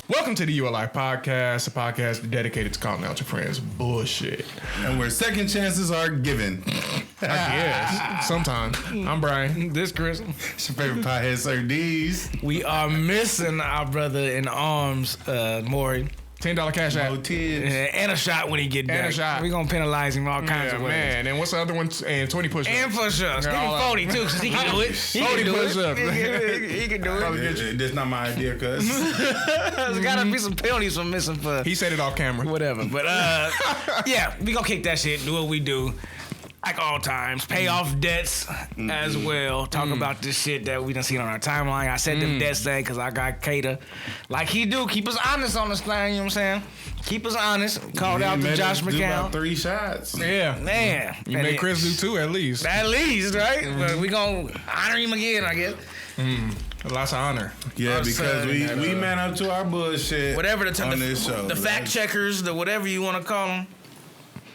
Welcome to the ULI Podcast, a podcast dedicated to calling out your friends' bullshit. And where second chances are given. I guess. Sometimes. I'm Brian. This Chris. It's your favorite pothead, Sir D's. We are missing our brother in arms, Maury. $10 cash app. And a shot when he get back. And a shot. We're going to penalize him all kinds of ways. Man. And what's the other one? And 20 push-ups. And push-ups. Give him 40 too, because he can do it. 40 push-ups. He can do it. That's not my idea, cuz. There's got to be some penalties for missing for... He said it off camera. Whatever. But, yeah, we going to kick that shit, do what we do. Like all times, pay off debts as well. Talk about this shit that we done seen on our timeline. I said them debts thing because I got Cater. Like he do, keep us honest on this thing, you know what I'm saying? Keep us honest. Called out to Josh McCown. About 3 shots. Yeah. Man. You made Chris do 2 at least. At least, right? But we gonna honor him again, I guess. Lots of honor. Yeah, because we man up to our bullshit. Whatever the on this show. The fact checkers, the whatever you want to call them.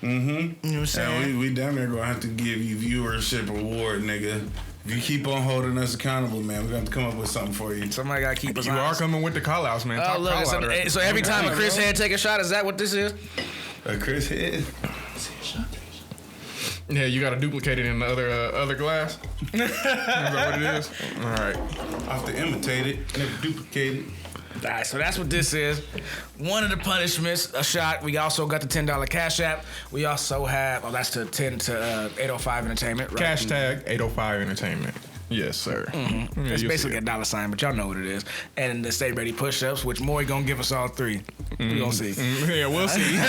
Mm-hmm. You know what I'm saying? And we damn near gonna have to give you viewership reward, nigga. If you keep on holding us accountable, man, we're gonna have to come up with something for you. Somebody gotta keep us You honest. are coming with the call-outs, man. Oh, look, so every time a Chris head take a shot, is that what this is? A Chris head? Yeah, you gotta duplicate it in the other glass. Is that what it is? All right. I have to imitate it, never duplicate it. All right, so that's what this is. One of the punishments, a shot. We also got the $10 cash app. We also have, that's to 10 to 805 Entertainment. Right? Cash tag 805 Entertainment. Yes, sir. Mm-hmm. Yeah, it's basically a dollar sign, but y'all know what it is. And the Stay Ready push-ups, which Maury gonna give us all 3. We gonna see. Yeah, we'll see.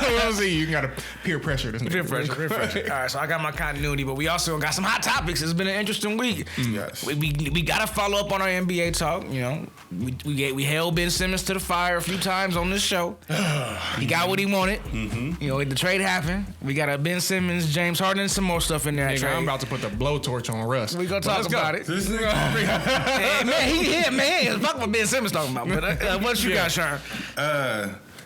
We'll see. You gotta peer pressure this Peer pressure. All right, so I got my continuity, but we also got some hot topics. It's been an interesting week. Yes. We gotta follow up on our NBA talk. You know, we held Ben Simmons to the fire a few times on this show. He got what he wanted. Mm-hmm. You know, the trade happened. We got a Ben Simmons, James Harden, and some more stuff in there. Nigga, I'm about to put the blowtorch on Russ. We gonna talk about it. This nigga. Hey, man, fuck what Ben Simmons talking about. But what you got, Sean?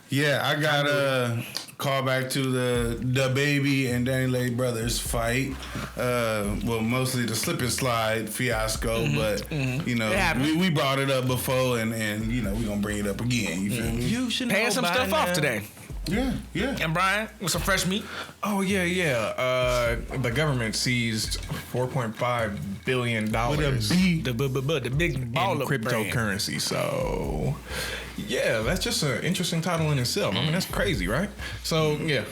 Yeah, I got a call back to the DaBaby and Danileigh brothers fight. Well, mostly the slip and slide fiasco, but you know, we brought it up before, and you know, we gonna bring it up again. You feel me? You should paying some stuff off today. Yeah. And Brian, with some fresh meat. Oh yeah. The government seized $4.5 billion The big ball in cryptocurrency. So yeah, that's just an interesting title in itself. I mean, that's crazy, right? So yeah.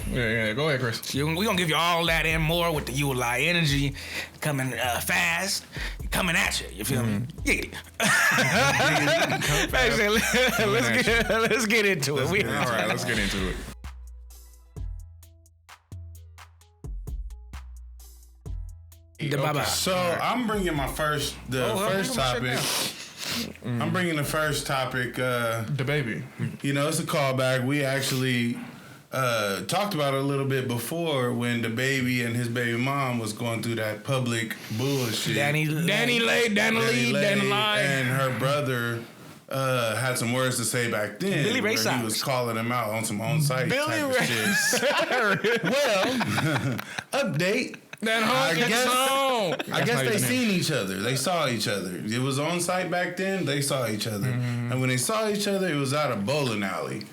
Go ahead, Chris. We're gonna give you all that and more with the ULI energy coming fast, coming at you. You feel me? Giggity. Let's get into it. All right, let's get into it. DaBaby. So I'm bringing my first topic. I'm bringing the first topic. DaBaby. You know, it's a callback. We actually talked about it a little bit before when DaBaby and his baby mom was going through that public bullshit. Danileigh, and her brother had some words to say back then. Billy Ray where he was calling him out on some on-site type of shit. Well, update. I guess they seen each other. They saw each other. It was on site back then. They saw each other. And when they saw each other, it was at a bowling alley.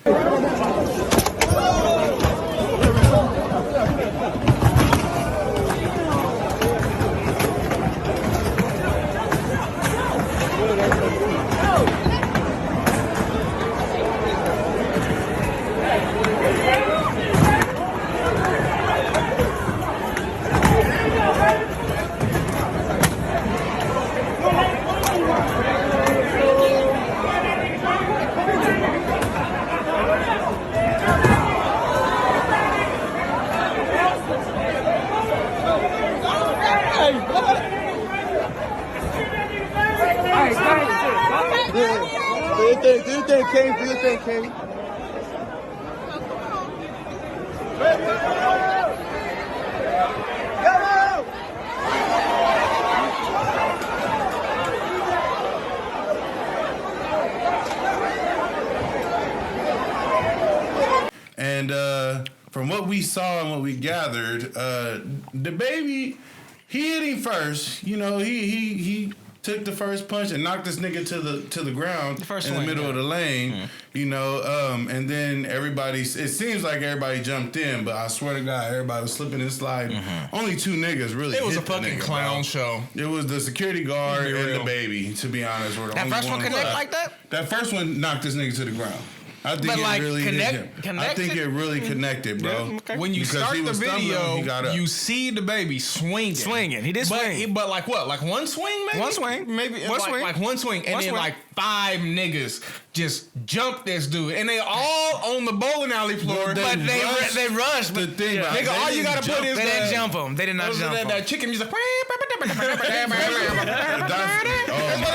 Do your thing, King. And from what we saw and what we gathered, DaBaby, he hit him first. You know, he took the first punch and knocked this nigga to the ground in the middle of the lane. You know, and then it seems like everybody jumped in, but I swear to God, everybody was slipping and sliding. Only 2 niggas really. It was hit a fucking clown show. It was the security guard and DaBaby, to be honest. Were the that first one connect like that? That first one knocked this nigga to the ground. I think but it like really connected? I think it really connected, bro. Yeah, okay. When you start the video, you see DaBaby swinging. He did swing. But like what? Like one swing, maybe? One swing. Maybe One swing. Like one swing. And then like 5 niggas just jumped this dude. And they all on the bowling alley floor. But they rushed. The thing, nigga, all you gotta put is they didn't jump him. They did not jump him. That chicken music. That's what it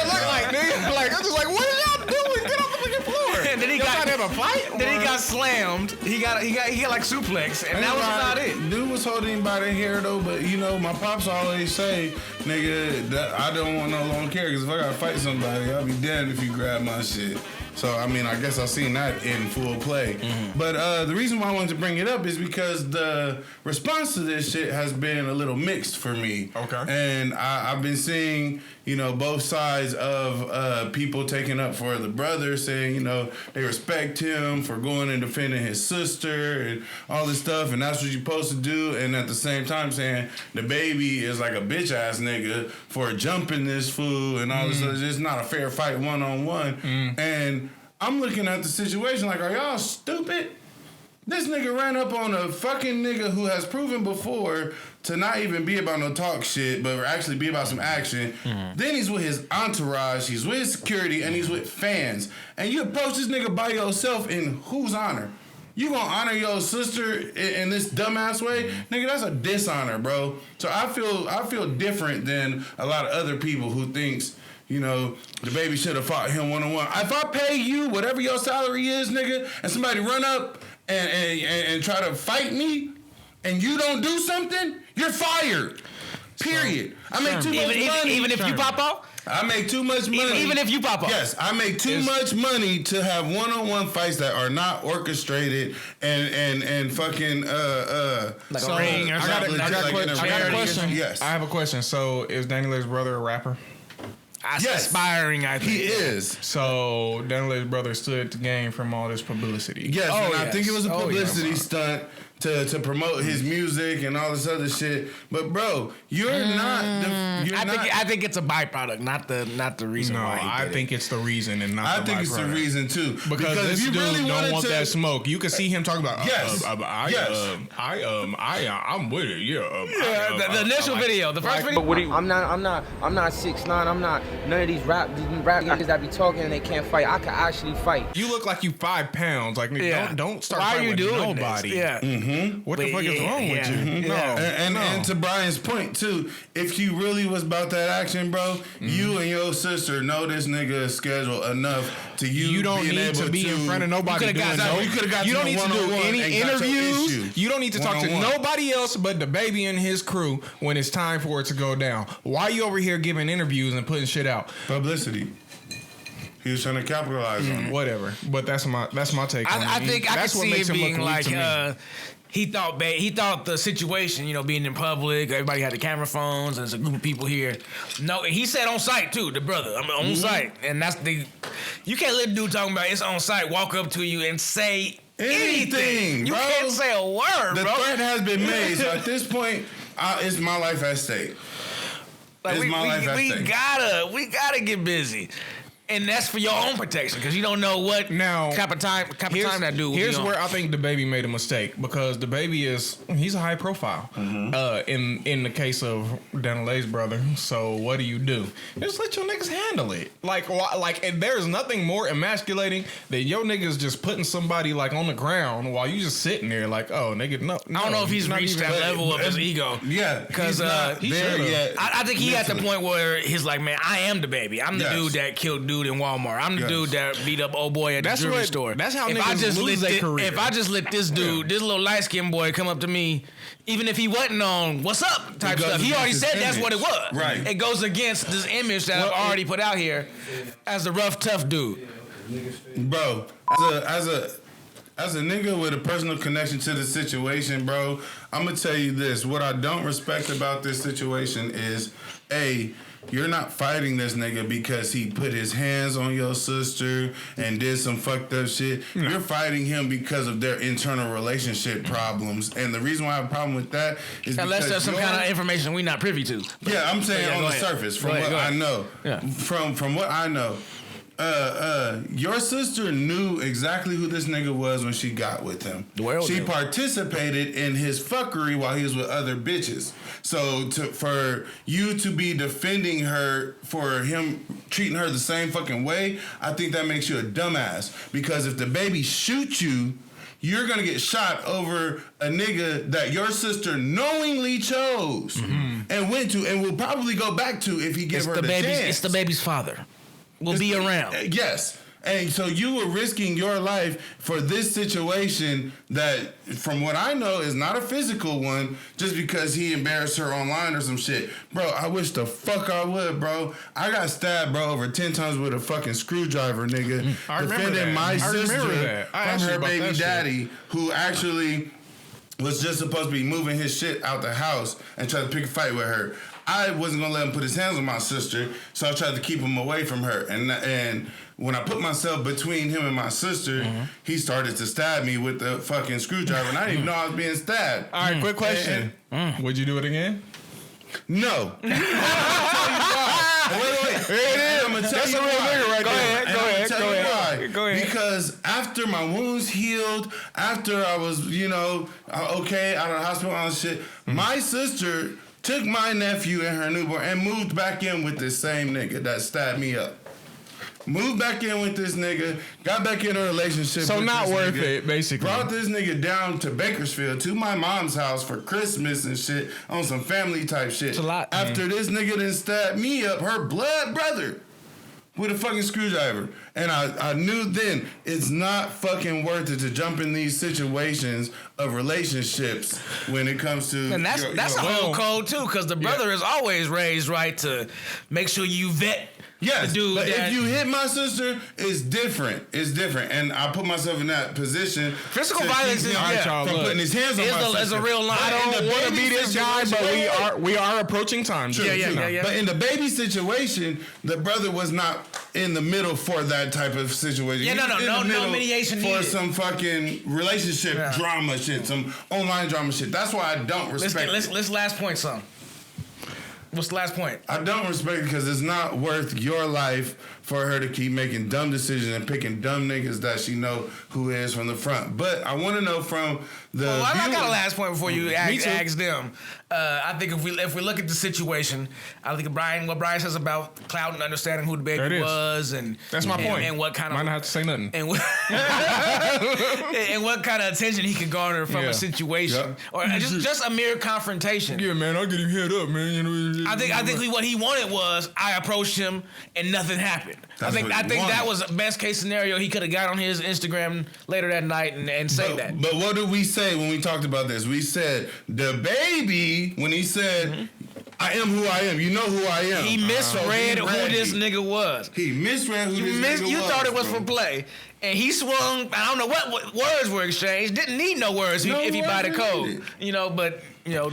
looked like, nigga. Like, I'm just like, what are y'all doing? Get off the fucking floor. And then he got to have a fight. Then he got slammed. He got like suplex, and that was about it. Dude was holding him by the hair though, but you know my pops always say, nigga, that I don't want no long hair because if I gotta fight somebody, I'll be damned if you grab my shit. So I mean, I guess I've seen that in full play. But the reason why I wanted to bring it up is because the response to this shit has been a little mixed for me. Okay. And I've been seeing, you know, both sides of people taking up for the brother, saying, you know, they respect him for going and defending his sister and all this stuff, and that's what you're supposed to do. And at the same time saying DaBaby is like a bitch ass nigga for jumping this fool and all this stuff. It's not a fair fight 1-on-1. And I'm looking at the situation like, are y'all stupid? This nigga ran up on a fucking nigga who has proven before to not even be about no talk shit, but actually be about some action. Then he's with his entourage, he's with his security, and he's with fans. And you approach this nigga by yourself in whose honor? You gonna honor your sister in this dumbass way? Nigga, that's a dishonor, bro. So I feel different than a lot of other people who thinks, you know, DaBaby should have fought him 1-on-1. If I pay you whatever your salary is, nigga, and somebody run up and try to fight me, and you don't do something, you're fired. Period. I make too much money. Even if you pop off? I make too much money. Even if you pop off? Yes, I make too much money to have 1-on-1 fights that are not orchestrated and fucking like a ring or something. I got a question. Yes. I have a question. So is Danileigh's brother a rapper? Yes. Aspiring, I think. He is. So Danileigh's brother stood to gain from all this publicity. Yes, I think it was a publicity stunt to promote his music and all this other shit. But bro, I think it's a byproduct, not the reason why. I think it's the reason and not the byproduct. I think it's the reason too. Because this if you dude really don't want that smoke. You can see him talking about. I'm with it. The initial video, the first video. But what I'm not 6'9". I'm not none of these rap niggas that be talking and they can't fight. I can actually fight. You look like you 5 pounds. Like don't start Why fighting are you with doing nobody. This? Yeah. What the fuck is wrong with you? No. And to Brian's point too, if you really was about that action, bro, you and your sister know this nigga's schedule enough to you don't being need able to be in front of nobody. You don't need to do any interviews. You don't need to talk to nobody else but DaBaby and his crew when it's time for it to go down. Why are you over here giving interviews and putting shit out? Publicity. He was trying to capitalize on it. Whatever. But that's my take on it. I think I can see it being like he thought the situation, you know, being in public, everybody had the camera phones, and there's a group of people here. No, he said on site too, the brother. I'm on site, and that's you can't let the dude talking about it's on site walk up to you and say anything. You can't say a word, the bro. threat has been made, so at this point, it's my life at stake. Like we gotta get busy. And that's for your own protection, because you don't know what type of time that dude will be on. Here's where I think DaBaby made a mistake, because DaBaby he's a high profile in the case of Danileigh's brother. So what do? Just let your niggas handle it. Like and there's nothing more emasculating than your niggas just putting somebody like on the ground while you just sitting there like, oh nigga, no. I don't know if he's reached that level of his ego. Yeah, because I think he at the point where he's like, man, I am DaBaby. I'm the dude that killed dude in Walmart. I'm the dude that beat up old boy at the jewelry store. That's how niggas lose their career. If I just let this dude, this little light skinned boy, come up to me, even if he wasn't on what's up type stuff, he already said that's what it was. Right. It goes against this image that I've already put out here as the rough, tough dude. Bro, as a nigga with a personal connection to the situation, bro, I'm gonna tell you this. What I don't respect about this situation is, you're not fighting this nigga because he put his hands on your sister and did some fucked up shit. No. You're fighting him because of their internal relationship problems. And the reason why I have a problem with that is unless there's some kind of information we're not privy to. But, yeah, I'm saying on the surface, from what I know. Yeah. From what I know. Your sister knew exactly who this nigga was when she got with him. She participated in his fuckery while he was with other bitches. So for you to be defending her for him treating her the same fucking way, I think that makes you a dumbass. Because if DaBaby shoots you, you're gonna get shot over a nigga that your sister knowingly chose and went to and will probably go back to if he gives her the chance. It's DaBaby's father. Will be around. Yes. And so you were risking your life for this situation that, from what I know, is not a physical one just because he embarrassed her online or some shit. Bro, I wish the fuck I would, bro. I got stabbed, bro, over 10 times with a fucking screwdriver, nigga. Defending my sister from her baby daddy, who actually was just supposed to be moving his shit out the house and try to pick a fight with her. I wasn't gonna let him put his hands on my sister, so I tried to keep him away from her. And when I put myself between him and my sister, he started to stab me with the fucking screwdriver, and I didn't even know I was being stabbed. All right, quick question: would you do it again? No. Wait. I'm gonna tell you why. Go ahead. Go ahead. Because after my wounds healed, after I was, okay, out of the hospital and all this shit, my sister took my nephew and her newborn and moved back in with this same nigga that stabbed me up. Moved back in with this nigga, got back in a relationship. So with not this worth nigga, it, basically. Brought this nigga down to Bakersfield to my mom's house for Christmas and shit on some family type shit. It's a lot. After this nigga done stabbed me up, her blood brother, with a fucking screwdriver. And I knew then it's not fucking worth it to jump in these situations of relationships when it comes to. And that's a whole code too, because the brother is always raised right to make sure you vet. Yes, but if you hit my sister, it's different. It's different, and I put myself in that position. Physical violence is from putting his hands on my sister. It's a real line. I don't want to be this guy, but we are approaching time. Yeah. But in the baby situation, the brother was not in the middle for that type of situation. Yeah, no mediation for needed. Some fucking relationship drama shit, some online drama shit. That's why I don't respect. Let's last point some. What's the last point? I don't respect it because it's not worth your life for her to keep making dumb decisions and picking dumb niggas that she know who is from the front. But I want to know from the I got a last point before you ask them. I think if we look at the situation, I think what Brian says about Cloud and understanding who DaBaby was, and that's my point. And what kind of might not have to say nothing. And what, and what kind of attention he could garner from a situation, or just a mere confrontation. Yeah, man, I'll get him head up, man. I think what he wanted was I approached him and nothing happened. I think that was the best case scenario. He could have got on his Instagram later that night and say that. But what did we say when we talked about this? We said DaBaby, when he said, I am who I am. You know who I am. He misread who this nigga was. He misread who this nigga was. You thought it was for play. And he swung, I don't know what words were exchanged. Didn't need no words if he buy the code. But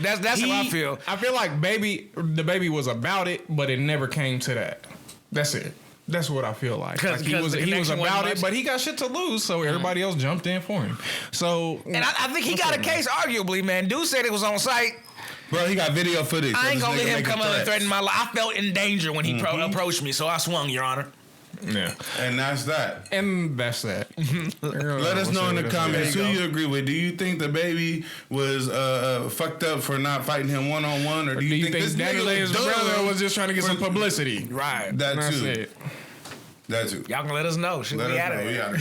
that's how I feel. I feel like DaBaby was about it, but it never came to that. That's it. That's what I feel like. He was about it, but he got shit to lose, so everybody else jumped in for him. So, and I think he got a case, arguably, man. Dude said it was on site. Bro, he got video footage. I ain't gonna let him come up and threaten my life. I felt in danger when he approached me, so I swung, Your Honor. Yeah. And that's that. Let us know in the comments who you agree with. Do you think DaBaby was fucked up for not fighting him one-on-one? Or do you think this Danileigh's brother was just trying to get some publicity? Right. That too. That too. Y'all can let us know. We out of here.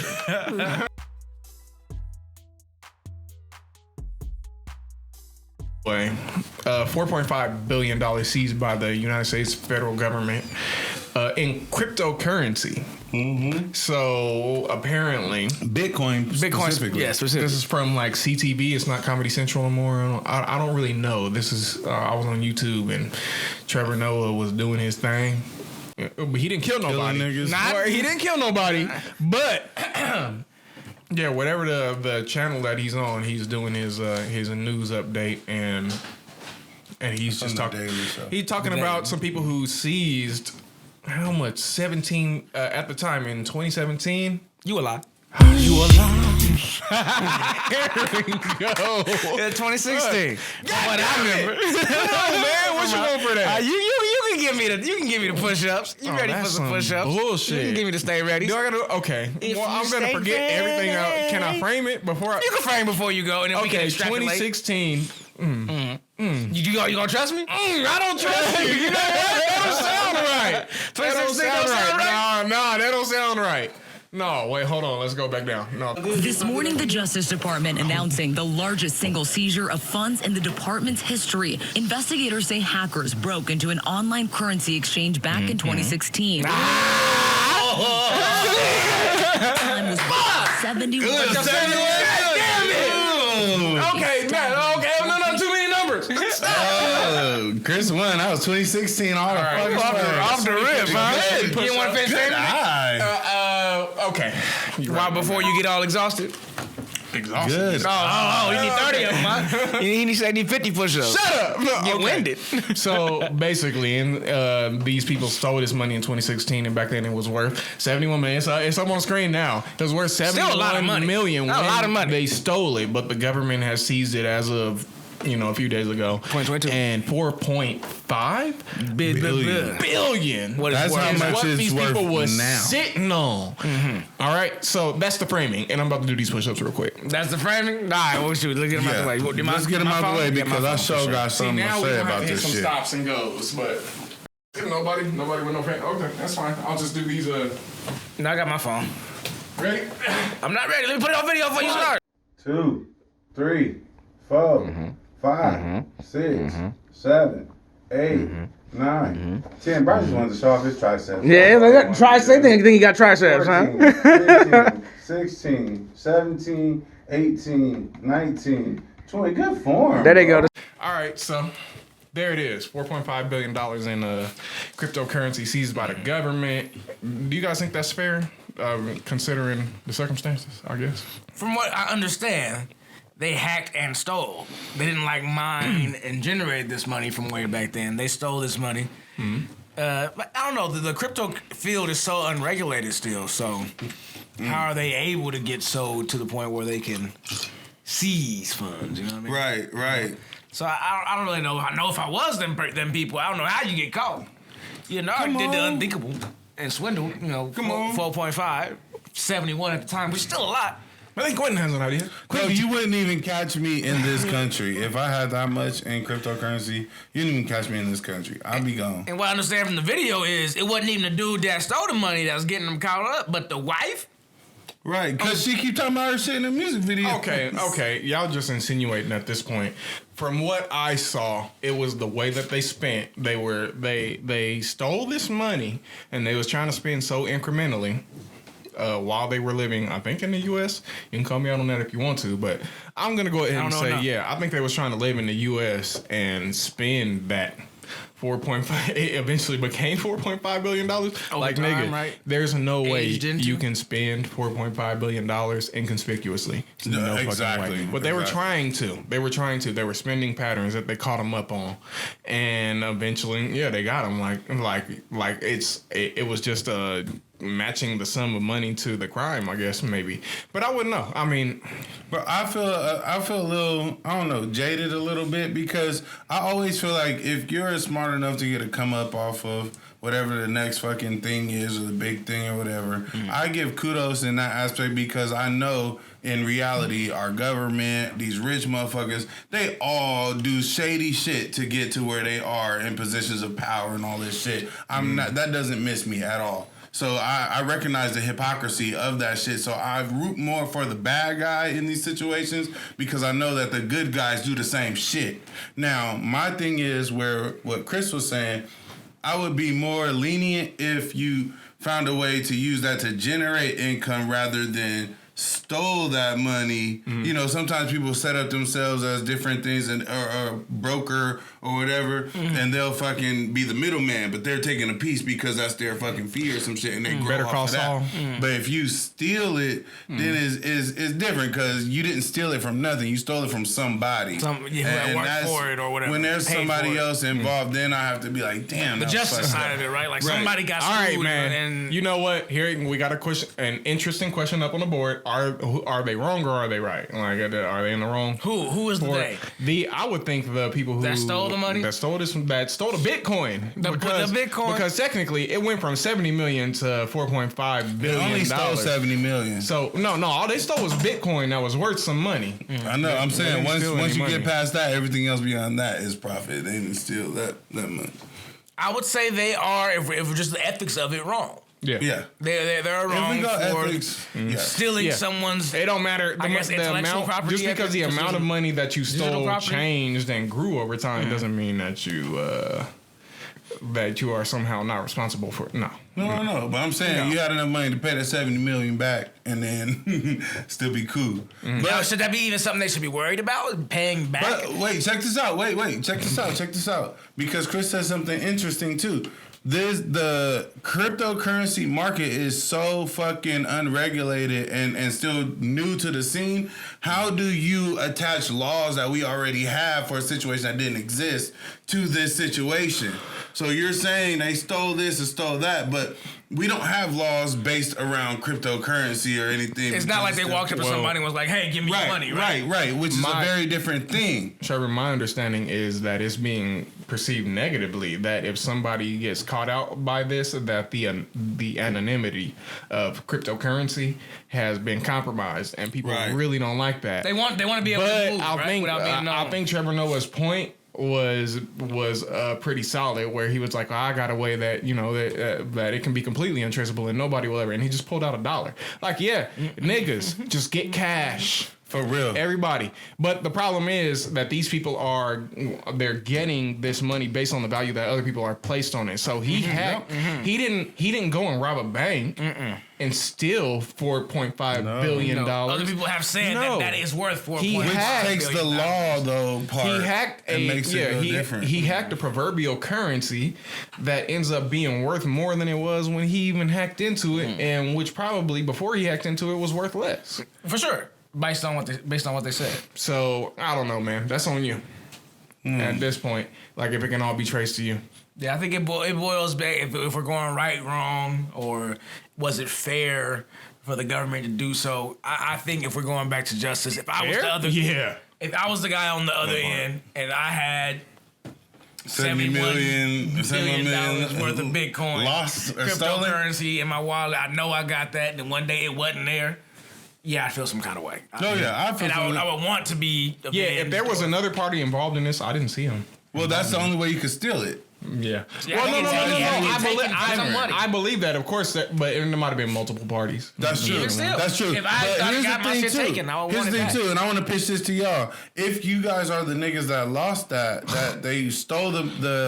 $4.5 billion seized by the United States federal government in cryptocurrency. Mm-hmm. So apparently, Bitcoin specifically. Yes, this is from like CTV. It's not Comedy Central anymore. I don't really know. This is I was on YouTube and Trevor Noah was doing his thing. But he didn't kill nobody. He didn't kill nobody. But yeah, whatever the channel that he's on, he's doing his news update, and and he's just talking. Daily Show. He's talking about some people who seized how much 17 at the time in 2017. You a lie. You a lie. Here we go. 2016. What I remember. Come on, man. What you want for that? You can give me the push-ups. You ready for that's some push-ups? bullshit. You can give me the stay ready. Do I gotta? Okay. If well, you I'm gonna stay forget everything. ready. Can I frame it before? You can frame before you go, and then we can Okay, extrapolate. 2016. You gonna trust me? I don't trust you. You know what? That don't sound right. That don't 2016 don't sound sound right. No, that don't sound right. No, wait, hold on. Let's go back down. No. This morning, the Justice Department announcing the largest single seizure of funds in the department's history. Investigators say hackers broke into an online currency exchange back in 2016. Time was 71. Okay, no, too many numbers. Chris won. That was 2016. All right, Off the rip, huh? You didn't want to finish that? Okay. Right before you get all exhausted? Exhausted. Good. Oh, you need 30 of them, huh? You need 50 push-ups. Shut up. No, Get okay. winded. So basically, these people stole this money in 2016, and back then it was worth 71 million. It's up on screen now. It was worth Still a lot of 71 money. million. Not a lot of money. They stole it, but the government has seized it as of a few days ago. 2022. And 4.5 billion. What is That's worth? how much what it's these worth people was now. sitting on. All right, so that's the framing, and I'm about to do these push-ups real quick. That's the framing? All right, well, shoot. Let's get them out the way. Let's get them out the way because I sure got something to say about this shit. stops and goes, but nobody with no fan. Okay, that's fine. I'll just do these. No, I got my phone. Ready? I'm not ready. Let me put it on video before you start. 2, 3, 4, 5, 6, 7, 8, 9, 10. Bryce just wanted to show off his triceps. Yeah, I got tricep. Think you got triceps, 14, 15, 16, 17, 18, 19, 20. Good form. There they go. All right, so there it is. $4.5 billion in cryptocurrency seized by the government. Do you guys think that's fair, considering the circumstances, I guess? From what I understand, they hacked and stole. They didn't mine and generate this money from way back then. They stole this money. But I don't know. The crypto field is so unregulated still. So how are they able to get sold to the point where they can seize funds? You know what I mean? Right. So I don't really know. I know if I was them people, I don't know how you get caught. You know, I did the unthinkable and swindled. 4.5, 71 at the time, which is still a lot. I think Quentin has an idea. No, you wouldn't even catch me in this country. If I had that much in cryptocurrency, you wouldn't even catch me in this country. I'd be gone. And what I understand from the video is it wasn't even the dude that stole the money that was getting them caught up, but the wife. Right, because she keep talking about her shit in the music video. Okay. Y'all just insinuating at this point. From what I saw, it was the way that they spent. They stole this money and they was trying to spend so incrementally. While they were living, I think in the U.S. You can call me out on that if you want to, but I'm gonna go ahead and say, I think they was trying to live in the U.S. and spend that 4.5. It eventually became $4.5 billion. There's no way you can spend $4.5 billion inconspicuously. No fucking way. But they were trying to. They were spending patterns that they caught them up on, and eventually, they got them. It was just matching the sum of money to the crime, I guess, maybe. But I wouldn't know. I mean, but I feel a little, I don't know, jaded a little bit because I always feel like if you're smart enough to get a come up off of whatever the next fucking thing is or the big thing or whatever, I give kudos in that aspect because I know in reality our government, these rich motherfuckers, they all do shady shit to get to where they are in positions of power and all this shit. That doesn't miss me at all. So I recognize the hypocrisy of that shit. So I root more for the bad guy in these situations because I know that the good guys do the same shit. Now, my thing is what Chris was saying, I would be more lenient if you found a way to use that to generate income rather than stole that money. You know, sometimes people set up themselves as different things and or broker or whatever, and they'll fucking be the middleman, but they're taking a piece because that's their fucking fee or some shit, and they grow Better off call of that. Saul. But if you steal it, then it's different because you didn't steal it from nothing. You stole it from somebody. Who had worked for it or whatever. When there's paid somebody for it. else involved, then I have to be like, damn. The that was justice fucked side up. of it, right? Like Right. somebody got All right, screwed, man. and You know what? Here we got an interesting question up on the board. Are they wrong or are they right? Like, are they in the wrong? who is Or they? I would think the people who That stole the money? that stole the Bitcoin, The Bitcoin? because technically it went from 70 million to 4.5 They billion. only stole dollars. 70 million. So no, all they stole was Bitcoin that was worth some money. I know. I'm saying didn't steal once any you money. get past that, everything else beyond that is profit. They didn't steal that much. I would say they are, if just the ethics of it, wrong. Yeah. They're If wrong we got for ethics, yeah. stealing Yeah. someone's. It don't matter. I guess The intellectual amount, property just because the ethics, amount of money that you digital stole property? changed and grew over time doesn't mean that you are somehow not responsible for it. No. No. But I'm saying you had enough money to pay that 70 million back and then still be cool. Now, should that be even something they should be worried about? Paying back? But wait, check this out. Check this out. Because Chris said something interesting too. The cryptocurrency market is so fucking unregulated and still new to the scene. How do you attach laws that we already have for a situation that didn't exist to this situation? So you're saying they stole this and stole that, but we don't have laws based around cryptocurrency or anything. It's not like they walked up to somebody and was like, hey, give me your money, right? Right, which is a very different thing. Trevor, my understanding is that it's being perceived negatively. That if somebody gets caught out by this, that the anonymity of cryptocurrency has been compromised, and people really don't like that. They want to be able to move, right? Without being known. I think Trevor Noah's point was pretty solid, where he was like, I got a way that that it can be completely untraceable and nobody will ever, and he just pulled out $1. Like, niggas, just get cash. For real. Everybody. But the problem is that these people they're getting this money based on the value that other people are placed on it. So he he didn't go and rob a bank and steal $4.5 billion. Other people have said that is worth $4.5 billion. Which takes the law though part. He hacked makes it go different. He hacked a proverbial currency that ends up being worth more than it was when he even hacked into it, and which probably before he hacked into it was worth less. For sure. Based on what they said. So I don't know, man. That's on you. At this point, like if it can all be traced to you. Yeah, I think it boils back if we're going right, wrong, or was it fair for the government to do so. I think if we're going back to justice, if I was if I was the guy on the other end and I had $71 billion worth of Bitcoin, lost or stolen cryptocurrency in my wallet, I know I got that, and one day it wasn't there. Yeah, I feel some kind of way. I would want to be. If there was another party involved in this, I didn't see him. Well, that's the only way you could steal it. Yeah. Well, no. I believe that, of course, but there might have been multiple parties. That's true. That's true. If I got my shit taken, I would want it back. Here's the thing, too, and I want to pitch this to y'all. If you guys are the niggas that lost that they stole the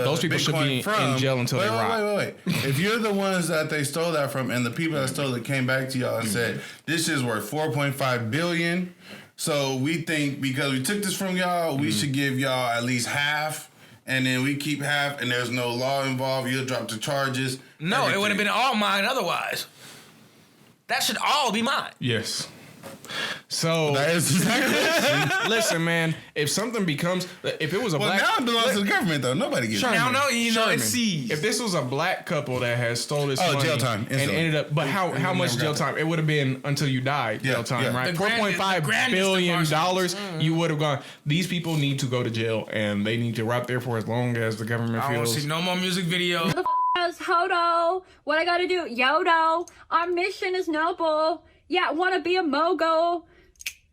those people Bitcoin should be from, in jail until they rot. Wait. If you're the ones that they stole that from, and the people that stole it came back to y'all and said, this is worth $4.5 billion, so we think because we took this from y'all, we should give y'all at least half. And then we keep half, and there's no law involved. You'll drop the charges. No, everything. It would have been all mine otherwise. That should all be mine. Yes. So that is exactly listen, man. If something becomes, if it was a black, now it belongs to the government though. Nobody gets it. Now it's seized. If this was a black couple that has stole this money jail time and ended up, but how much jail time? It would have been until you died. Jail time, right? $4.5 billion. You would have gone. These people need to go to jail, and they need to rot there for as long as the government feels. I want to see no more music videos. Hodo, what I gotta do? Yodo, our mission is noble. Yeah, I wanna be a mogul.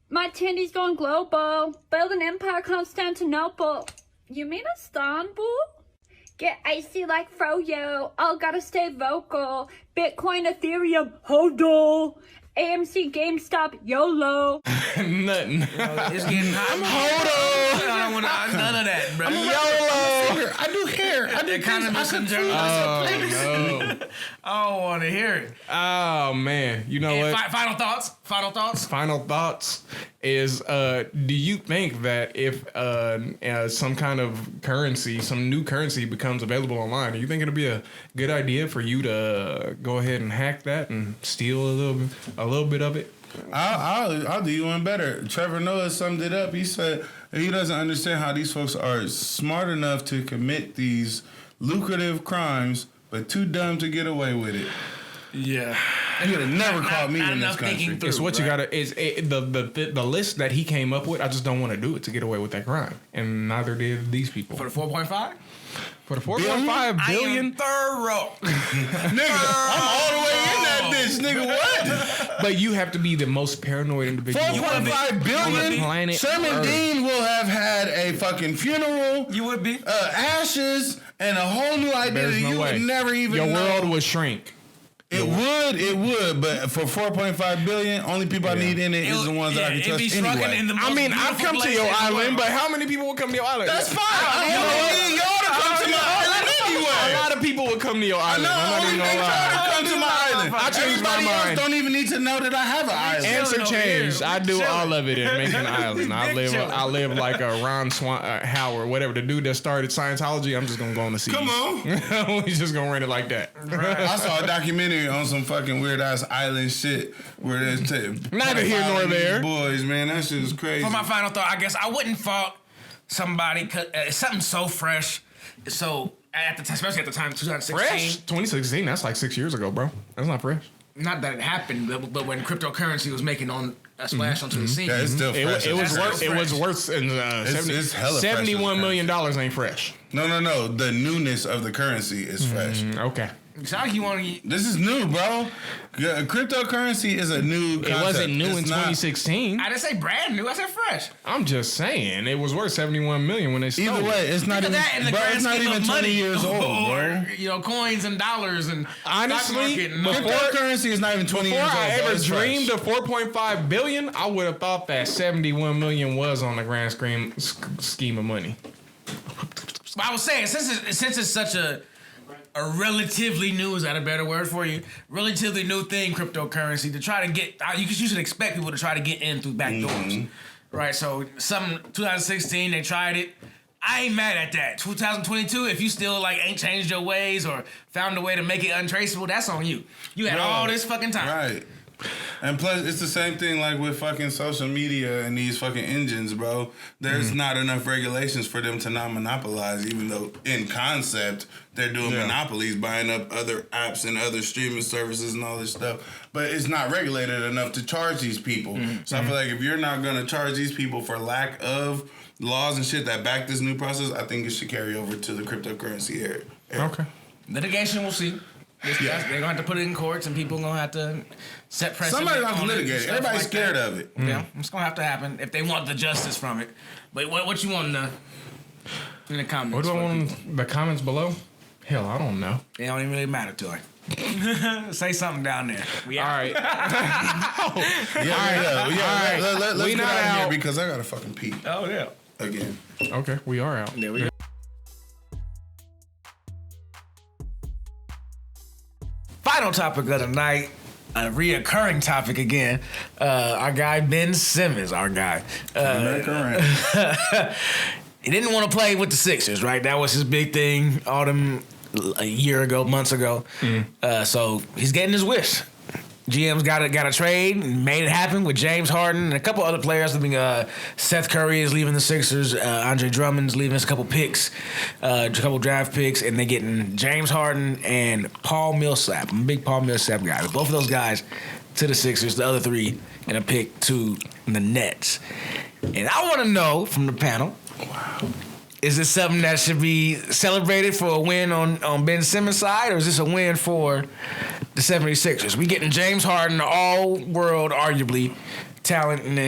My tindy's going global. Build an empire, Constantinople. You mean Istanbul? Get icy like Froyo. All gotta stay vocal. Bitcoin, Ethereum, Hodl. AMC, GameStop, YOLO. Nothing. It's getting hot. Hodl. I don't want none of that, bro. YOLO. I do hair. I do kind of no. I don't want to hear it. Oh man, you know And what? Final thoughts. Final thoughts is: do you think that if some kind of currency, some new currency becomes available online, do you think it'll be a good idea for you to go ahead and hack that and steal a little bit of it? I'll do you one better. Trevor Noah summed it up. He said he doesn't understand how these folks are smart enough to commit these lucrative crimes, but too dumb to get away with it. Yeah. You would have never caught me in this country. It's what you gotta. Is the list that he came up with? I just don't want to do it to get away with that crime, and neither did these people. For the 4.5? For the 4.5 billion, thorough. Nigga, I'm all the way in that bitch, nigga. What? but you have to be the most paranoid individual. 4.5 billion. Planet Sherman Earth. Dean will have had a fucking funeral. You would be. Ashes and a whole new identity. There's no You way. would never even Your know. world would shrink. It would, but for 4.5 billion, only people I need in it is the ones that I can trust anyway. I mean, I've come to your island, but how many people would come to your island? That's fine. I don't need y'all to come to my island anyway. A lot of people would come to your island. I'm not even gonna lie. Come to my island. I changed my Everybody else mind. don't even need to know that I have an island. Answer changed. I do all of it in making an island. I Chilling. live like a Ron Howard, whatever the dude that started Scientology. I'm just gonna go on the seas. Come on. We just gonna rent it like that. I saw a documentary on some fucking weird ass island shit where there's Neither here nor there. Boys, man, that shit is crazy. For my final thought, I guess I wouldn't fault somebody. Cause, it's something so fresh. So especially at the time, 2016. Fresh? 2016. That's like 6 years ago, bro. That's not fresh. Not that it happened, but when cryptocurrency was making on a splash onto the scene. Yeah, it's still fresh. It was That's worse. It was worse than It's hella fresh as $71 million ain't fresh. No. The newness of the currency is fresh. Okay. Sound like you want to. This is new, bro. Yeah, cryptocurrency is a new concept. It wasn't new It's in not- 2016. I didn't say brand new. I said fresh. I'm just saying it was worth 71 million when they started. Either way, it's not Look even, at that in the bro, grand it's not scheme even of 20 money. years old, bro. Or, coins and dollars and Honestly, stock market and all before- that. Cryptocurrency is not even 20 Before years old. I bro. ever It's dreamed fresh. of 4.5 billion, I would have thought that 71 million was on the grand scheme of money. But I was saying, since it's such a relatively new, is that a better word for you? Relatively new thing, cryptocurrency, to try to get, you should expect people to try to get in through back doors. Right, so 2016, they tried it. I ain't mad at that. 2022, if you still ain't changed your ways or found a way to make it untraceable, that's on you. You had all this fucking time. Right. And plus, it's the same thing like with fucking social media and these fucking engines, bro. There's not enough regulations for them to not monopolize, even though in concept they're doing monopolies, buying up other apps and other streaming services and all this stuff. But it's not regulated enough to charge these people. So I feel like if you're not going to charge these people for lack of laws and shit that back this new process, I think it should carry over to the cryptocurrency area. Okay. Litigation, we'll see. They're gonna have to put it in courts, and people gonna have to set precedent. Somebody's gonna on litigate it. stuff Everybody's like scared that. of it. Yeah, it's gonna have to happen if they want the justice from it. But what you want in the comments? What do I want in the comments below? Hell, I don't know. It don't even really matter to her. Say something down there. We All out. right. Yeah. Let's We get not out of here out. because I gotta fucking pee Oh yeah. again. Okay, we are out. There we go. Final topic of the night, a reoccurring topic again. Our guy Ben Simmons, he didn't want to play with the Sixers, right? That was his big thing, a year ago, months ago. So he's getting his wish. GM's got a trade and made it happen with James Harden and a couple other players. I mean, Seth Curry is leaving the Sixers. Andre Drummond's leaving us a couple picks, a couple draft picks, and they're getting James Harden and Paul Millsap. I'm a big Paul Millsap guy. But both of those guys to the Sixers, the other three, and a pick to the Nets. And I want to know from the panel, is this something that should be celebrated for a win on Ben Simmons' side, or is this a win for the 76ers? We getting James Harden, all-world, arguably, talent in the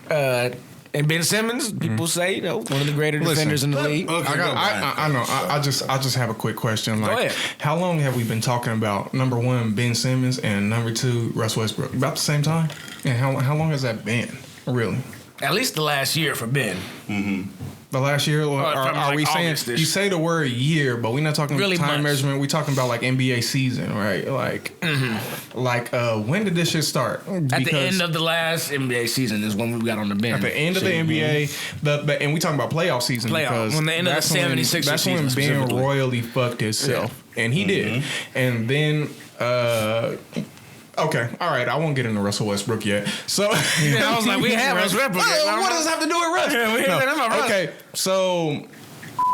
NBA. And Ben Simmons, people say, one of the greater defenders in the league. Okay, I know. I just have a quick question. Go ahead. How long have we been talking about number one Ben Simmons and number two Russ Westbrook? About the same time. And how long has that been? Really? At least the last year for Ben. The last year, or are we saying August-ish. you say the word year, but we're not talking Really time much. measurement. We're talking about like NBA season, right? Like, when did this shit start? At the end of the last NBA season is when we got on the bench. At the end of the NBA, and we talking about playoff season because When the end of the 76ers that's when season Ben specifically. royally fucked himself, and he did. And then, okay, all right, I won't get into Russell Westbrook yet. So Yeah, I was like, we have Russ Westbrook. What does this have to do with Russ? Yeah, we ain't talking about Russ. Okay, so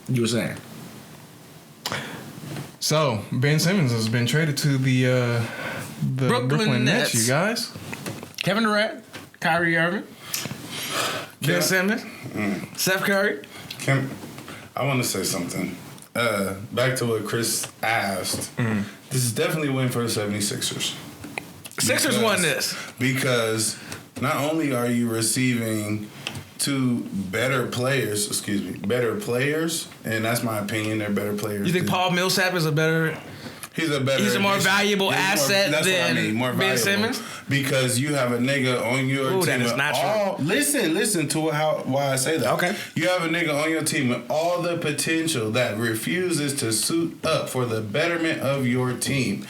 You were saying? Ben Simmons has been traded to the Brooklyn Nets. You guys. Kevin Durant, Kyrie Irving, Ben Simmons, Steph Curry. I want to say something. Back to what Chris asked. This is definitely a win for the 76ers. Sixers won this. Because not only are you receiving two better players, and that's my opinion, they're better players. You think Paul Millsap is a better... He's a more valuable asset than Ben Simmons? Because you have a nigga on your team. That is not true. Listen to why I say that. Okay. You have a nigga on your team with all the potential that refuses to suit up for the betterment of your team.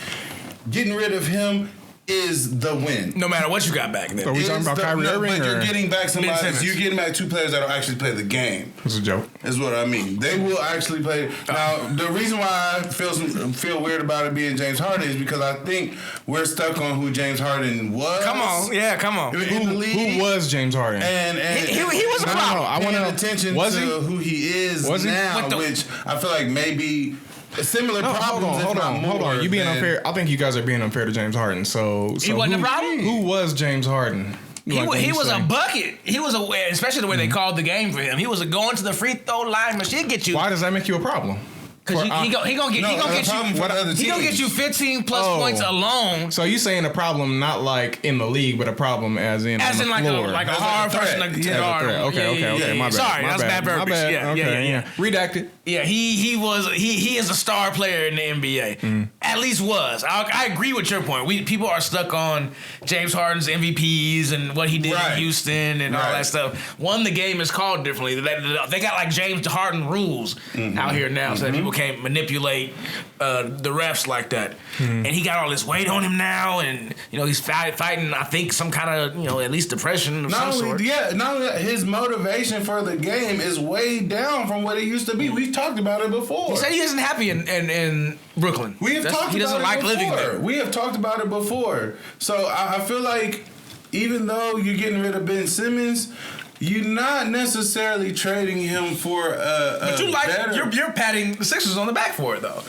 Getting rid of him is the win. No matter what you got back then. Are we talking about Kyrie Irving? But you're getting back Ben Simmons? somebody. You're getting back two players that'll actually play the game. It's a joke. Is what I mean. They will actually play. Now, the reason why I feel weird about it being James Harden is because I think we're stuck on who James Harden was. Come on. In the league. Who was James Harden? And He was a problem. I want paying attention was to he? who he is Was he? now, which I feel like maybe similar problems. Hold on. You being unfair. I think you guys are being unfair to James Harden. So He wasn't a problem? Who was James Harden? He was a bucket. He was especially the way they called the game for him. He was a going to the free throw line machine. Get you. Why does that make you a problem? Because he gonna get you 15 plus points alone. So you saying a problem not like in the league, but a problem as in As on in the like floor. a hard person to guard. Okay. My bad. Sorry, that's bad verbiage. My bad. Yeah. Redacted. Yeah, he is a star player in the NBA. At least was. I agree with your point. People are stuck on James Harden's MVPs and what he did in Houston and all that stuff. The game is called differently. They got like James Harden rules out here now, so that people can't manipulate the refs like that. And he got all this weight on him now, and he's fighting. I think some kind of at least depression of some sort. Not only that, his motivation for the game is way down from what it used to be. We've talked about it before. He said he isn't happy in Brooklyn. We have talked about it. He doesn't like living there. We have talked about it before. So I feel like even though you're getting rid of Ben Simmons, you're not necessarily trading him for But you're patting the Sixers on the back for it though.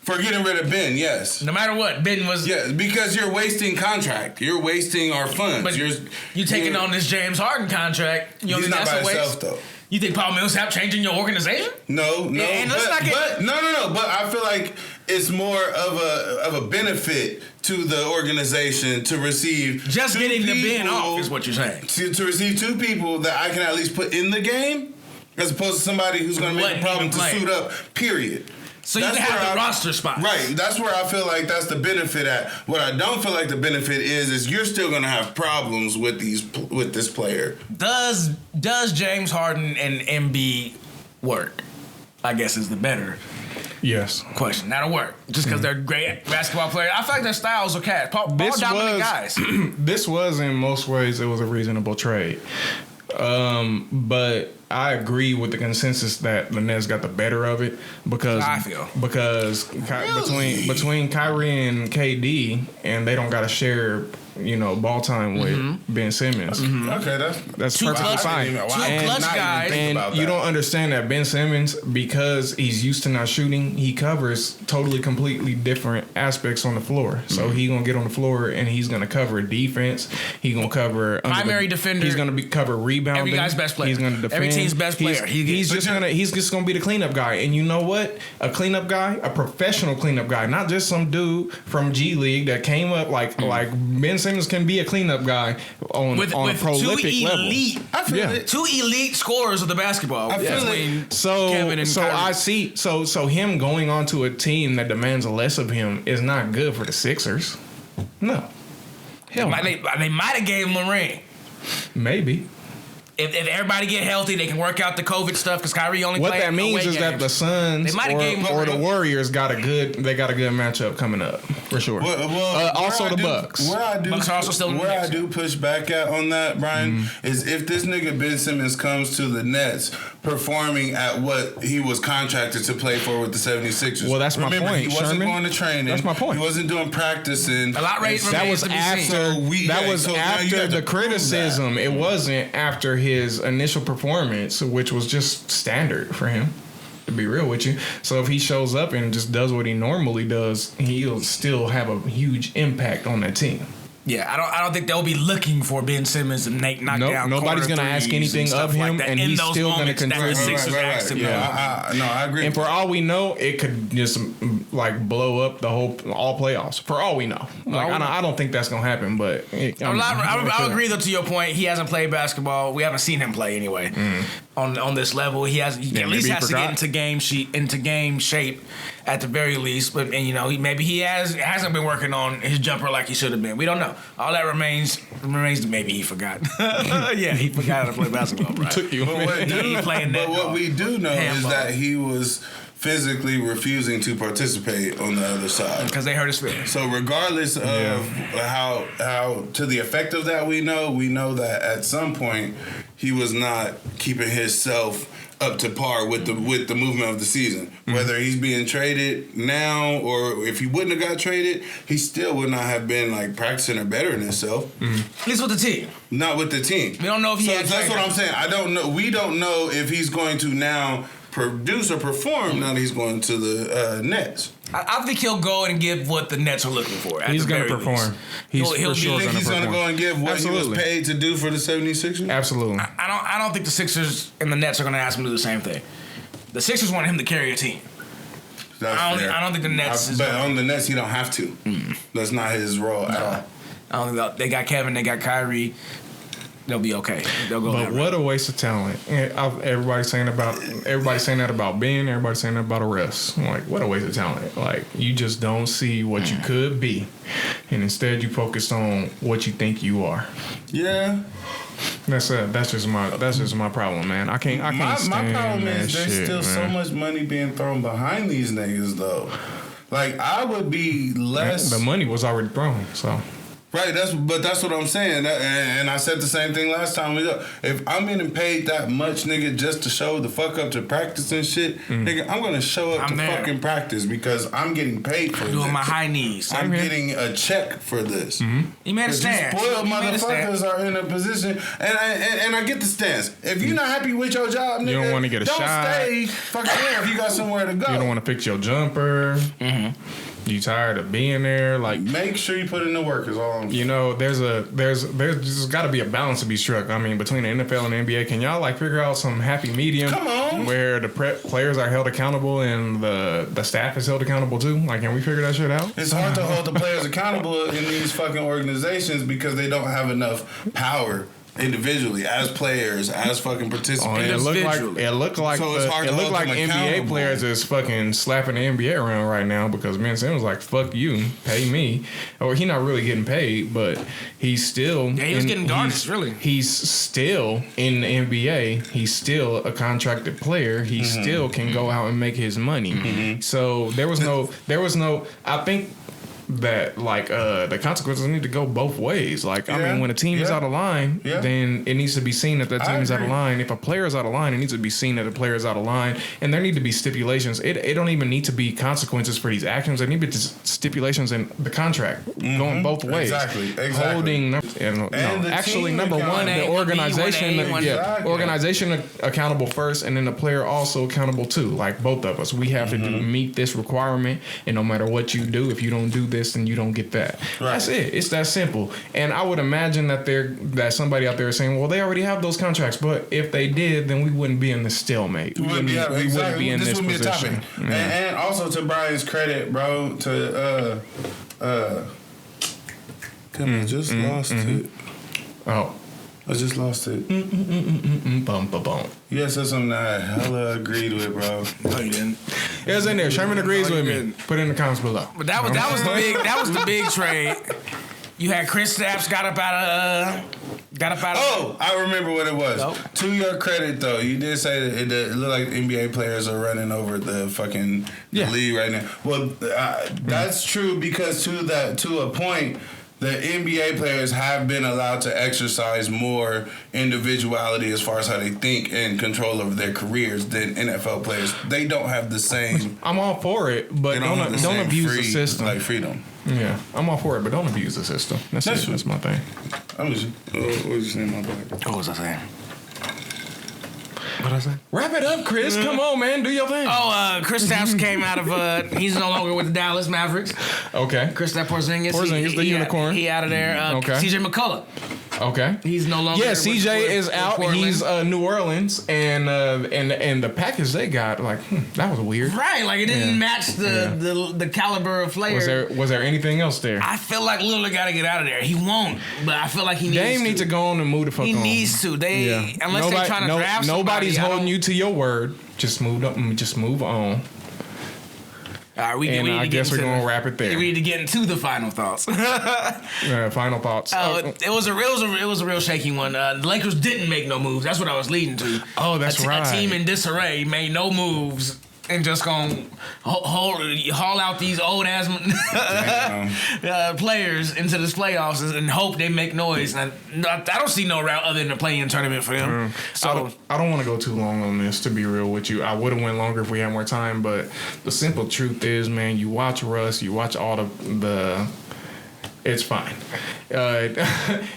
For getting rid of Ben, yes. No matter what, Ben was. Yeah, because you're wasting contract. You're wasting our funds. But you're taking on this James Harden contract. He's not by himself though. You think Paul Millsap changing your organization? No. Yeah, and let's not get. No. But I feel like it's more of a benefit to the organization to receive just getting the Ben off is what you're saying. To receive two people that I can at least put in the game, as opposed to somebody who's going to make a problem to suit up. Period. So you can have the roster spot. Right. That's where I feel like that's the benefit at. What I don't feel like the benefit is you're still going to have problems with this player. Does James Harden and Embiid work? I guess is the better question. That'll work. Just because they're great basketball players. I feel like their styles are cast. Paul dominant guys. This was in most ways it was a reasonable trade. But I agree with the consensus that the Nets got the better of it because between Kyrie and KD, and they don't got to share ball time with Ben Simmons. Okay, that's perfectly fine. Two clutch guys. And you don't understand that Ben Simmons, because he's used to not shooting, he covers totally, completely different aspects on the floor. So he's gonna get on the floor and he's gonna cover defense. He's gonna cover primary defender. He's gonna cover rebounding. Every guy's best player. He's gonna defend. Every team's best player. He's just gonna be the cleanup guy. And you know what? A cleanup guy, a professional cleanup guy, not just some dude from G League that came up like Ben Simmons can be a cleanup guy on a prolific level. Two elite scorers of the basketball. I feel between so Kevin and Kyrie. I see. So him going on to a team that demands less of him is not good for the Sixers. No. Hell, they might have gave him a ring. Maybe. If everybody get healthy, they can work out the COVID stuff because Kyrie only What played that means away is that games. the Suns or the Warriors got a good matchup coming up for sure. Also the Bucks. Bucks are also still in the where mix. I do push back at on that, Brian, is if this nigga Ben Simmons comes to the Nets performing at what he was contracted to play for with the 76ers. Well, that's my Remember, point, he wasn't Sherman. going to training. That's my point. He wasn't doing practicing. A lot remains That was to be after. seen. After the criticism. It wasn't after his initial performance, which was just standard for him. To be real with you, so if he shows up and just does what he normally does, he'll still have a huge impact on that team. Yeah, I don't think they'll be looking for Ben Simmons to knock down. Nobody's gonna ask anything of him, and he's still gonna contribute. I agree. And for all we know, it could just like blow up the all playoffs. For all we know, I don't think that's gonna happen. But I'll agree though to your point. He hasn't played basketball. We haven't seen him play anyway. On this level, he at least has to get into game shape at the very least. But he hasn't been working on his jumper like he should have been. We don't know. All that remains. Maybe he forgot. Yeah, he forgot how to play basketball. Right? Took you. But what we do know is that he was physically refusing to participate on the other side because they hurt his feelings. So regardless of how to the effect of that, we know that at some point he was not keeping himself up to par with the movement of the season. Whether he's being traded now or if he wouldn't have got traded, he still would not have been like practicing or bettering himself. At least with the team. Not with the team. We don't know if he had that's what I'm saying. I don't know. We don't know if he's going to now produce or perform now that he's going to the Nets. I think he'll go and give what the Nets are looking for. He's going to perform. He's going to go and give what he was paid to do for the 76ers? Absolutely. I don't think the Sixers and the Nets are going to ask him to do the same thing. The Sixers want him to carry a team. I don't think the Nets. But on the Nets, he don't have to. That's not his role at all. I don't think they got Kevin. They got Kyrie. They'll be okay. They'll go. But what a waste of talent! Everybody's saying that about Ben. Everybody's saying that about the rest. Like, what a waste of talent! Like, you just don't see what you could be, and instead you focus on what you think you are. Yeah. That's just my problem, man. I can't My stand problem that is there's shit, still so much money being thrown behind these niggas though. Like, I would be less. The money was already thrown, so. Right, that's what I'm saying, and I said the same thing last time we go. If I'm getting paid that much, nigga, just to show the fuck up to practice and shit, nigga, I'm gonna show up to fucking practice because I'm getting paid for doing this. my high knees. I'm getting a check for this. You made a stance. Spoiled motherfuckers are in a position, and I get the stance. If you're not happy with your job, nigga, you don't want to get a shot. Don't stay fucking there if you got somewhere to go. You don't want to fix your jumper. You tired of being there? Like, make sure you put in the work is all I'm saying. You know, there's just got to be a balance to be struck. I mean, between the NFL and the NBA, can y'all like figure out some happy medium? Come on. Where the players are held accountable and the staff is held accountable too? Like, can we figure that shit out? It's hard to hold the players accountable in these fucking organizations because they don't have enough power individually, as players, as fucking participants. It looked like NBA players is fucking slapping the NBA around right now because Ben Simmons was like, "Fuck you, pay me," or he not really getting paid, but he's still he was getting garnished. Really, he's still in the NBA. He's still a contracted player. He still can go out and make his money. So there was no. I think that like the consequences need to go both ways. Like, I mean, when a team is out of line, then it needs to be seen that team is out of line. If a player is out of line, it needs to be seen that a player is out of line, and there need to be stipulations. It don't even need to be consequences for these actions. There need to be stipulations in the contract going both ways. Exactly. Holding actually number one, the organization accountable first, and then the player also accountable too. Like, both of us, we have to meet this requirement, and no matter what you do, if you don't do this, then you don't get that. Right. That's it. It's that simple. And I would imagine that somebody out there is saying, well, they already have those contracts, but if they did, then we wouldn't be in this stalemate. We wouldn't be in this position. And also, to Brian's credit, bro, I just lost it. Oh. I just lost it. You said something that I hella agreed with, bro. No, you didn't. It was in there. Sherman agrees with me. Put it in the comments below. But that was the big trade. You had Chris Stapps got up out of. Oh, I remember what it was. Nope. To your credit, though, you did say that it looked like NBA players are running over the fucking league right now. Well, that's true because to a point, the NBA players have been allowed to exercise more individuality as far as how they think and control over their careers than NFL players. They don't have the same. I'm all for it, but don't abuse the system. Like freedom. Yeah, I'm all for it, but don't abuse the system. That's my thing. What was you saying, my bad? What was I saying? What I say? Wrap it up, Chris. Come on, man. Do your thing. Chris Stapps came out of. He's no longer with the Dallas Mavericks. Okay. Kristaps Porzingis. Porzingis, the unicorn. He out of there. Okay. CJ McCullough. Okay. He's no longer. Yeah, CJ is out. Portland. He's New Orleans, and the package they got, like that was weird. Right, like it didn't match the caliber of player. Was there anything else there? I feel like Lillard got to get out of there. He won't, but I feel like he needs Dame to. needs to go on and move the fuck on. He needs to. Unless they're trying to draft somebody. Nobody's holding you to your word. Just move on. All right, I guess we're gonna wrap it there. We need to get into the final thoughts. Final thoughts. It was a real shaky one. The Lakers didn't make no moves. That's what I was leading to. Oh, that's right. A team in disarray made no moves and just gonna haul out these old ass players into this playoffs and hope they make noise. And I don't see no route other than a play-in tournament for them. So I don't want to go too long on this. To be real with you, I would have went longer if we had more time. But the simple truth is, man, you watch Russ, you watch all the. It's fine.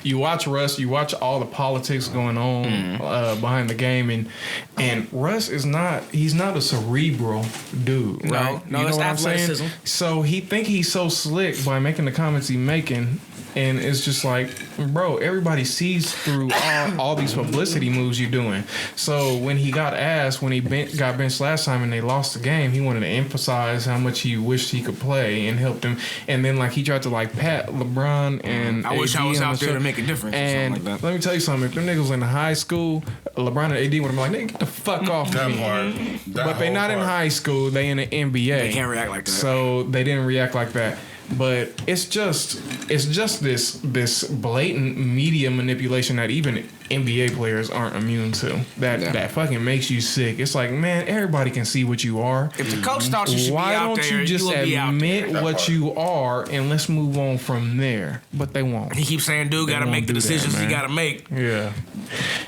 You watch Russ. You watch all the politics going on behind the game, and Russ is not. He's not a cerebral dude, right? No, you know it's what athleticism. I'm saying? So he think he's so slick by making the comments he's making. And it's just like, bro, everybody sees through all these publicity moves you're doing. So when he got asked, when he got benched last time and they lost the game, he wanted to emphasize how much he wished he could play and help them. And then like he tried to like pat LeBron and I wish I was out there to make a difference. And or something like that. let me tell you something. If them niggas in high school, LeBron and AD would have been like, nigga, get the fuck off That me. part. But they not in high school. They in the NBA. They can't react like that. So they didn't react like that. But it's just this blatant media manipulation that even NBA players aren't immune to. That fucking makes you sick. It's like, man, everybody can see what you are. If the coach thought you should Why be out don't there, you just admit what you are and let's move on from there? But they won't. He keeps saying, dude, got to make the decisions he got to make. Yeah.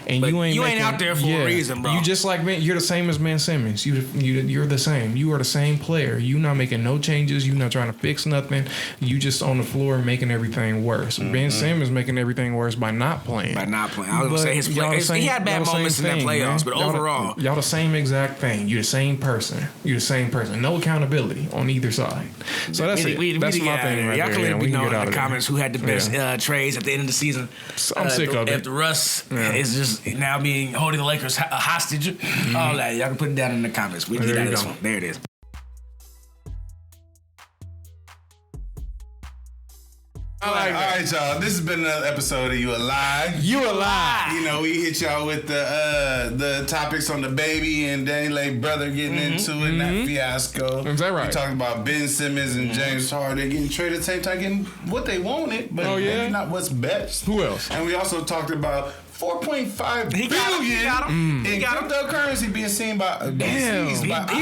And But you ain't out there for a reason, bro. You just like you're the same as Ben Simmons. You're the same. You are the same player. You not making no changes. You not trying to fix nothing. You just on the floor making everything worse. Ben Simmons making everything worse by not playing. I was gonna say his play. He had bad moments in that playoffs, but overall, y'all the same exact thing. You're the same person. No accountability on either side. So that's it. That's my thing right Y'all there. can let me know in the there. comments who had the best trades at the end of the season. I'm sick of it. After Russ is just now holding the Lakers hostage. All that. Y'all can put it down in the comments. We need that this one. There it is. All right, y'all. This has been another episode of You Alive. You Alive. You know, we hit y'all with the topics on DaBaby and Danileigh brother getting into it, and that fiasco. Is that right? We talking about Ben Simmons and James Harden getting traded at the same time, getting what they wanted, but maybe not what's best. Who else? And we also talked about $4.5 He got him. in cryptocurrency being seen by He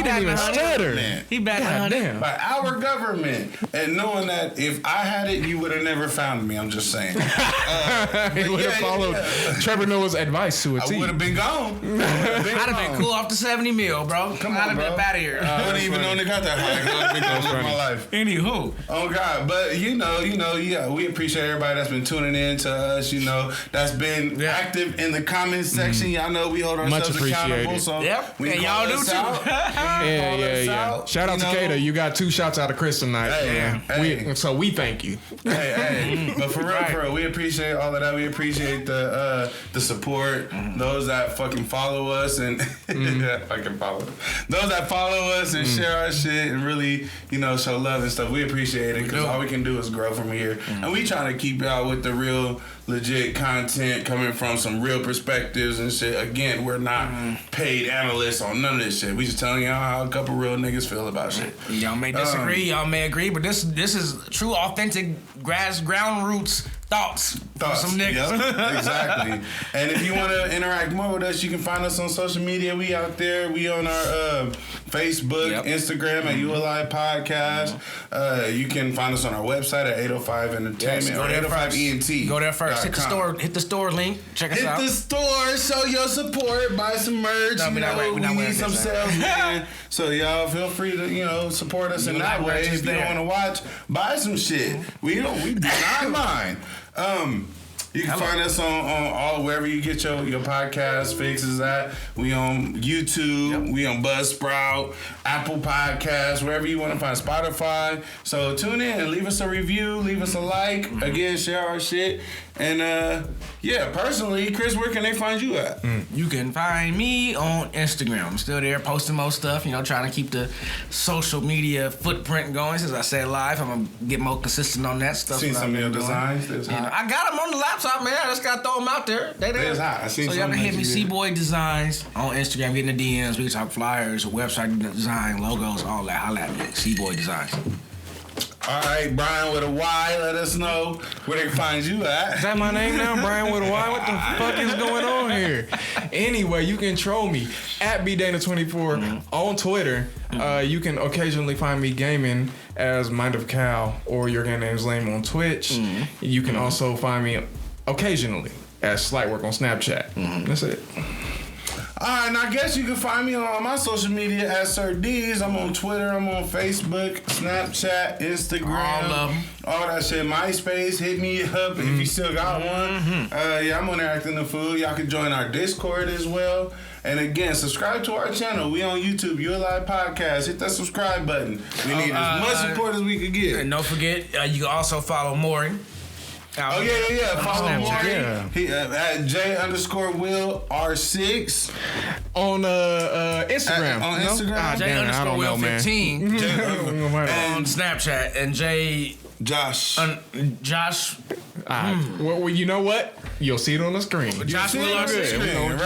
didn't even stutter. He back on Damn. by our government, and knowing that if I had it, you would have never found me. I'm just saying. He would have followed Trevor Noah's advice to a I T. would have been gone. I'd have been cool off the 70 mil, bro. Come on, I'd have bro. been up out of here. I wouldn't even know they got that high. I've been going my life. Anywho. Oh God, but you know, yeah, we appreciate everybody that's been tuning in to us. You know, that's been active in the comment section. Y'all know we hold ourselves accountable. So we and y'all do too. Yeah. Shout out to Kato. You got 2 shots out of Chris tonight. Hey. So we thank you. Hey. But for real, we appreciate all of that. We appreciate the support. Those that fucking follow us and fucking follow. Those that follow us and share our shit and really, show love and stuff. We appreciate it because all we can do is grow from here. And we trying to keep y'all with the real legit content coming from on some real perspectives and shit. Again, we're not paid analysts on none of this shit. We just telling y'all how a couple real niggas feel about shit. Y'all may disagree, y'all may agree, but this is true, authentic, ground roots thoughts. Some niggas. Yep, exactly. And if you want to interact more with us, you can find us on social media. We out there. We on our Facebook, Instagram at ULI Podcast. You can find us on our website at 805 Entertainment or 805 ENT. Go there first. Hit the store link. Check us out. Hit the store. Show your support. Buy some merch. We need some sales, man. So y'all feel free to support us in that way. If you don't want to watch, buy some shit. We do not mind. You can find us on all wherever you get your podcast fixes at. We on YouTube, we on Buzzsprout, Apple Podcasts, wherever you want to find Spotify. So tune in, leave us a review, leave us a like. Again, share our shit. And personally, Chris, where can they find you at? You can find me on Instagram. I'm still there posting more stuff, trying to keep the social media footprint going. Since I said live, I'm gonna get more consistent on that stuff. Seen some of your designs? I got them on the laptop, man. I just gotta throw them out there. They hot. I seen so y'all can hit me, C-Boy Designs on Instagram, get in the DMs. We can talk flyers, website design, logos, all that. Holla at me, C-Boy Designs. All right, Brian with a Y, let us know where they can find you at. Is that my name now? Brian with a Y? What the fuck is going on here? Anyway, you can troll me at BDana24 on Twitter. You can occasionally find me gaming as Mind of Cal or Your Game Name's Lame on Twitch. You can also find me occasionally as Slightwork on Snapchat. That's it. Alright, and I guess you can find me on all my social media at Sir D's. I'm on Twitter, I'm on Facebook, Snapchat, Instagram, all that shit. MySpace, hit me up if you still got one. I'm on there acting the fool. Y'all can join our Discord as well. And again, subscribe to our channel. We on YouTube, ULI Podcast. Hit that subscribe button. We need as much support as we can get. And don't forget, you can also follow Maury. Follow Maury. He at J_Will_R6 on Instagram. On Instagram, J_Will15 on Snapchat and Josh. Well, you know what? You'll see it on the screen. Josh Will on the screen.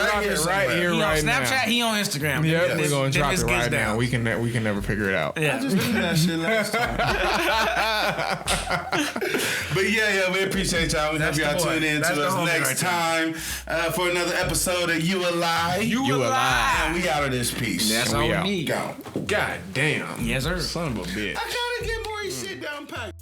Right here, he right on now. Snapchat, he on Instagram. Yep, we're gonna drop it right now. We can never figure it out. I just did that shit last time. But we appreciate y'all. We hope y'all tune in to us next time for another episode of You Alive. You Alive. And we out of this piece. That's all we need. Go. God damn. Yes, sir. Son of a bitch. I gotta get more shit down packed.